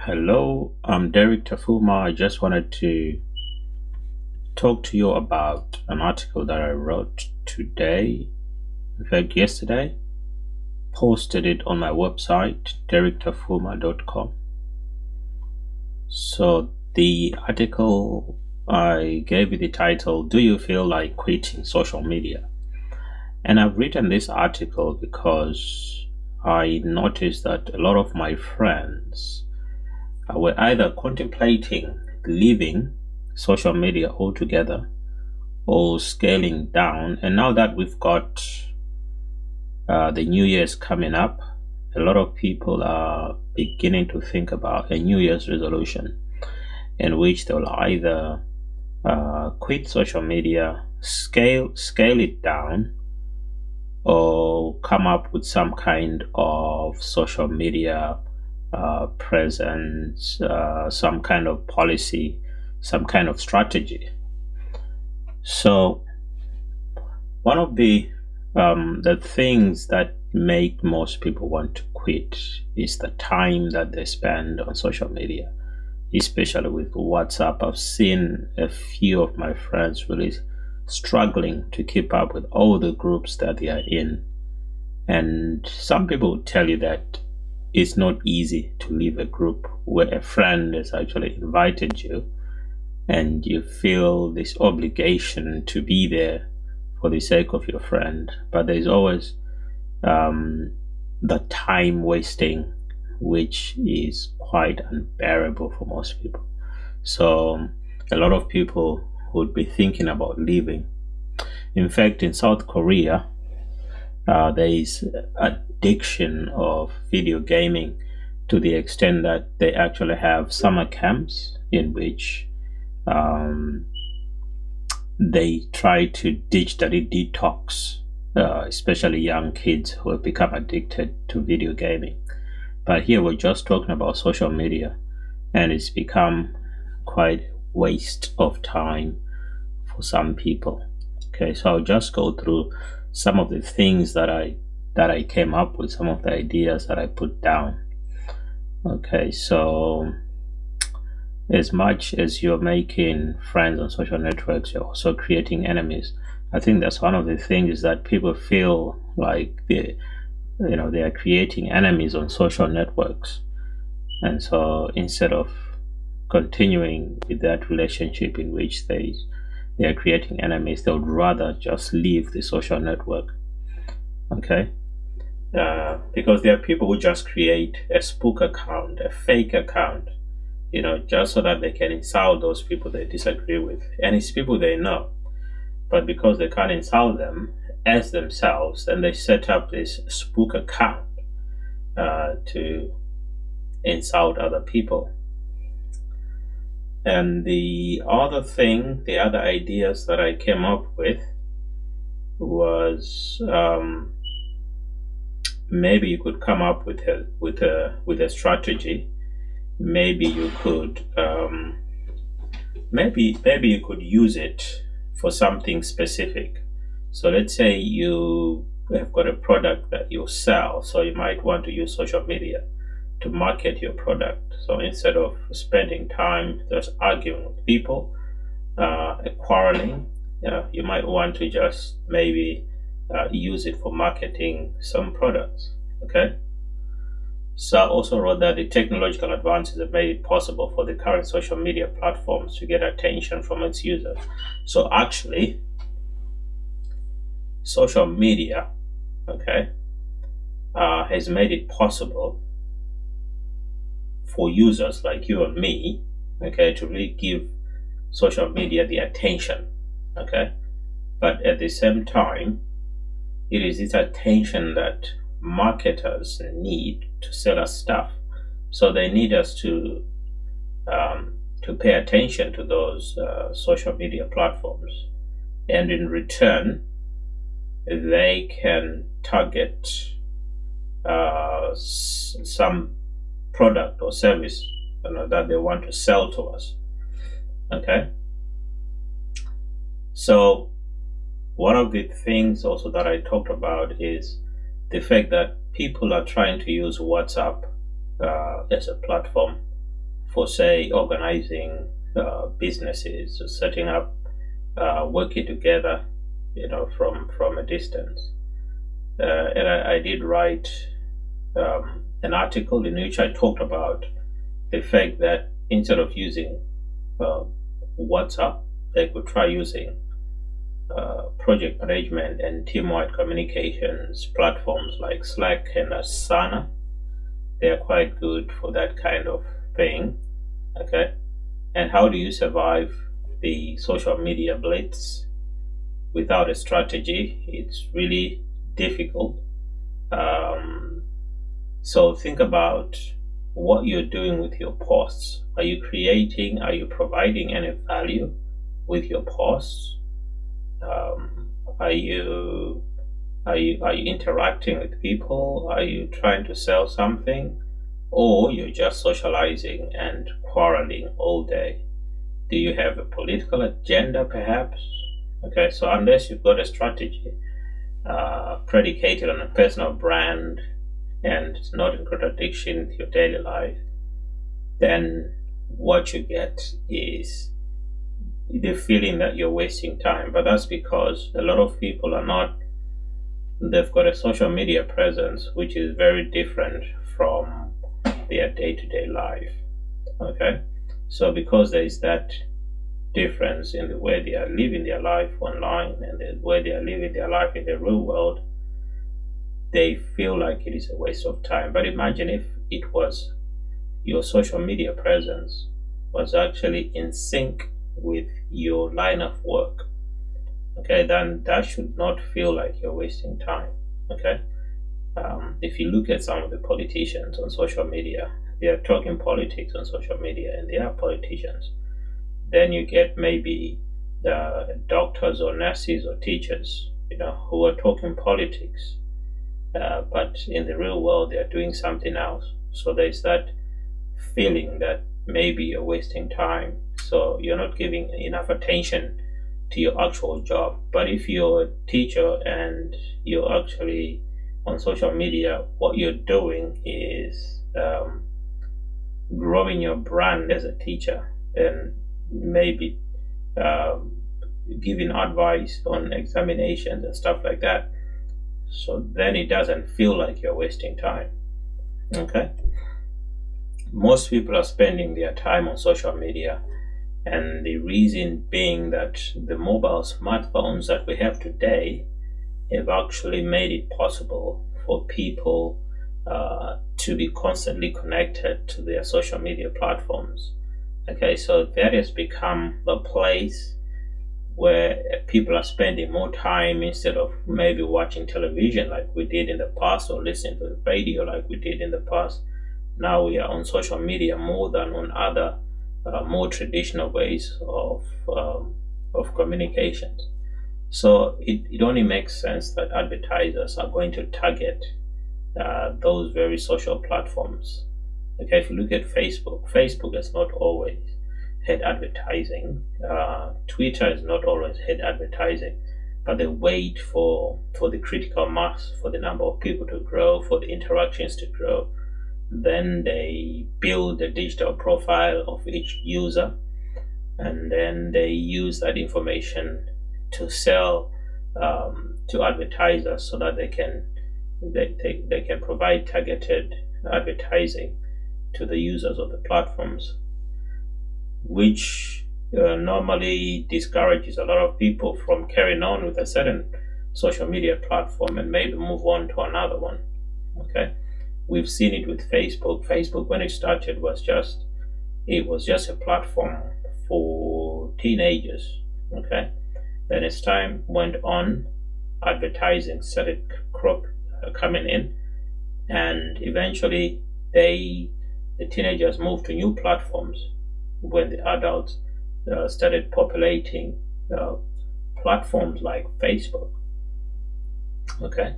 Hello, I'm Derek Tafuma. I just wanted to talk to you about an article that I wrote today, in fact, yesterday. Posted it on my website, derektafuma.com. So, the article, I gave it the title, Do You Feel Like Quitting Social Media? And I've written this article because I noticed that a lot of my friends were either contemplating leaving social media altogether or scaling down. And now that we've got the New Year's coming up, a lot of people are beginning to think about a New Year's resolution in which they'll either quit social media, scale it down, or come up with some kind of social media presence, some kind of policy, some kind of strategy. So one of the things that make most people want to quit is the time that they spend on social media, especially with WhatsApp. I've seen a few of my friends really struggling to keep up with all the groups that they are in, and some people tell you that it's not easy to leave a group where a friend has actually invited you and you feel this obligation to be there for the sake of your friend. But there's always the time wasting, which is quite unbearable for most people. So a lot of people would be thinking about leaving. In fact, in South Korea, there is addiction of video gaming to the extent that they actually have summer camps in which they try to digitally detox, especially young kids who have become addicted to video gaming. But here we're just talking about social media, and it's become quite a waste of time for some people. Okay, so I'll just go through some of the things that I came up with, some of the ideas that I put down. Okay, so as much as you're making friends on social networks, you're also creating enemies. I think that's one of the things that people feel like they are creating enemies on social networks. And so instead of continuing with that relationship in which they are creating enemies, they would rather just leave the social network. Okay, because there are people who just create a spook account, a fake account, just so that they can insult those people they disagree with, and it's people they know, but because they can't insult them as themselves, then they set up this spook account to insult other people. And the other ideas that I came up with was maybe you could come up with a strategy. Maybe you could maybe you could use it for something specific. So let's say you have got a product that you sell, so you might want to use social media to market your product. So instead of spending time just arguing with people, quarreling, you might want to just maybe use it for marketing some products. Okay. So I also wrote that the technological advances have made it possible for the current social media platforms to get attention from its users. So actually, social media, okay, has made it possible for users like you and me, okay, to really give social media the attention, okay. But at the same time, it is this attention that marketers need to sell us stuff. So they need us to pay attention to those social media platforms, and in return, they can target some product or service that they want to sell to us. Okay. So one of the things also that I talked about is the fact that people are trying to use WhatsApp as a platform for say organizing businesses, so setting up, working together, from a distance. And I did write an article in which I talked about the fact that instead of using WhatsApp, they could try using project management and team-wide communications platforms like Slack and Asana. They are quite good for that kind of thing. Okay, and how do you survive the social media blitz without a strategy? It's really difficult. So think about what you're doing with your posts. Are you providing any value with your posts? Are you interacting with people? Are you trying to sell something? Or you're just socializing and quarreling all day? Do you have a political agenda perhaps? Okay, so unless you've got a strategy predicated on a personal brand and it's not in contradiction with your daily life, then what you get is the feeling that you're wasting time. But that's because a lot of people they've got a social media presence which is very different from their day-to-day life. Okay, so because there is that difference in the way they are living their life online and the way they are living their life in the real world, they feel like it is a waste of time. But imagine if it was your social media presence was actually in sync with your line of work. Okay, then that should not feel like you're wasting time. Okay, if you look at some of the politicians on social media, they are talking politics on social media and they are politicians. Then you get maybe doctors or nurses or teachers, who are talking politics, but in the real world they are doing something else. So there's that feeling that maybe you're wasting time, so you're not giving enough attention to your actual job. But if you're a teacher and you're actually on social media, what you're doing is growing your brand as a teacher and maybe giving advice on examinations and stuff like that. So then it doesn't feel like you're wasting time. Okay, most people are spending their time on social media, and the reason being that the mobile smartphones that we have today have actually made it possible for people to be constantly connected to their social media platforms. Okay, so that has become the place where people are spending more time instead of maybe watching television like we did in the past or listening to the radio like we did in the past. Now we are on social media more than on other more traditional ways of communications. So it only makes sense that advertisers are going to target those very social platforms. Okay, if you look at Facebook has not always had advertising. Twitter has not always had advertising, but they wait for the critical mass, for the number of people to grow, for the interactions to grow. Then they build a digital profile of each user, and then they use that information to sell to advertisers so that they can provide targeted advertising to the users of the platforms, which normally discourages a lot of people from carrying on with a certain social media platform and maybe move on to another one. Okay, we've seen it with Facebook. Facebook, when it started, was just a platform for teenagers. Okay, then as time went on, advertising started coming in, and eventually the teenagers moved to new platforms when the adults started populating platforms like Facebook. Okay,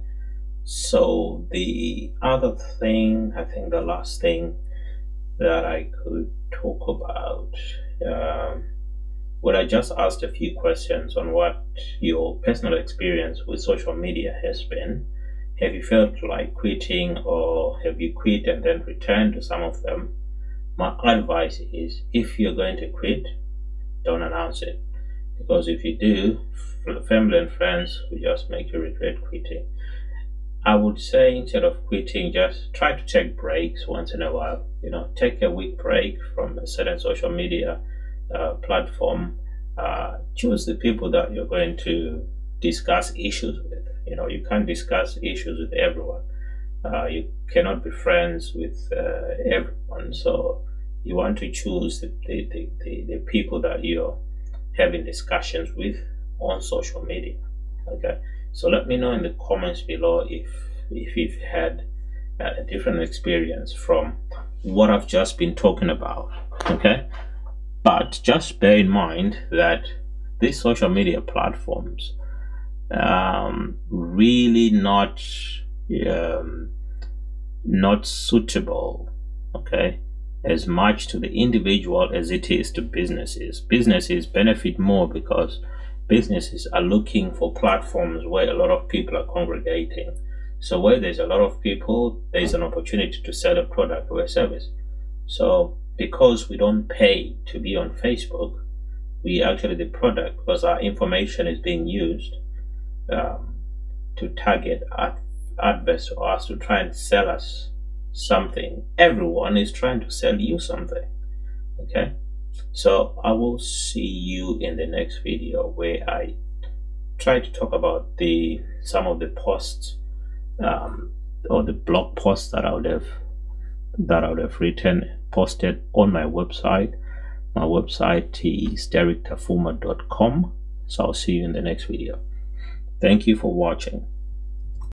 so the other thing, I think the last thing that I could talk about, I just asked a few questions on what your personal experience with social media has been. Have you felt like quitting, or have you quit and then returned to some of them? my advice is, if you're going to quit, don't announce it, because if you do, family and friends will just make you regret quitting. I would say, instead of quitting, just try to take breaks once in a while. Take a week break from a certain social media platform. Choose the people that you're going to discuss issues with. You can't discuss issues with everyone. You cannot be friends with everyone. So you want to choose the people that you're having discussions with on social media. Okay, so let me know in the comments below if you've had a different experience from what I've just been talking about. Okay, but just bear in mind that these social media platforms really not suitable, okay, as much to the individual as it is to businesses. Businesses benefit more because businesses are looking for platforms where a lot of people are congregating. So where there's a lot of people, there's an opportunity to sell a product or a service. So because we don't pay to be on Facebook, we actually the product, because our information is being used to target adverts or us to try and sell us something. Everyone is trying to sell you something. Okay, so I will see you in the next video, where I try to talk about some of the posts or the blog posts that I would have posted on my website. My website is DerrickTafuma.com. So I'll see you in the next video. Thank you for watching.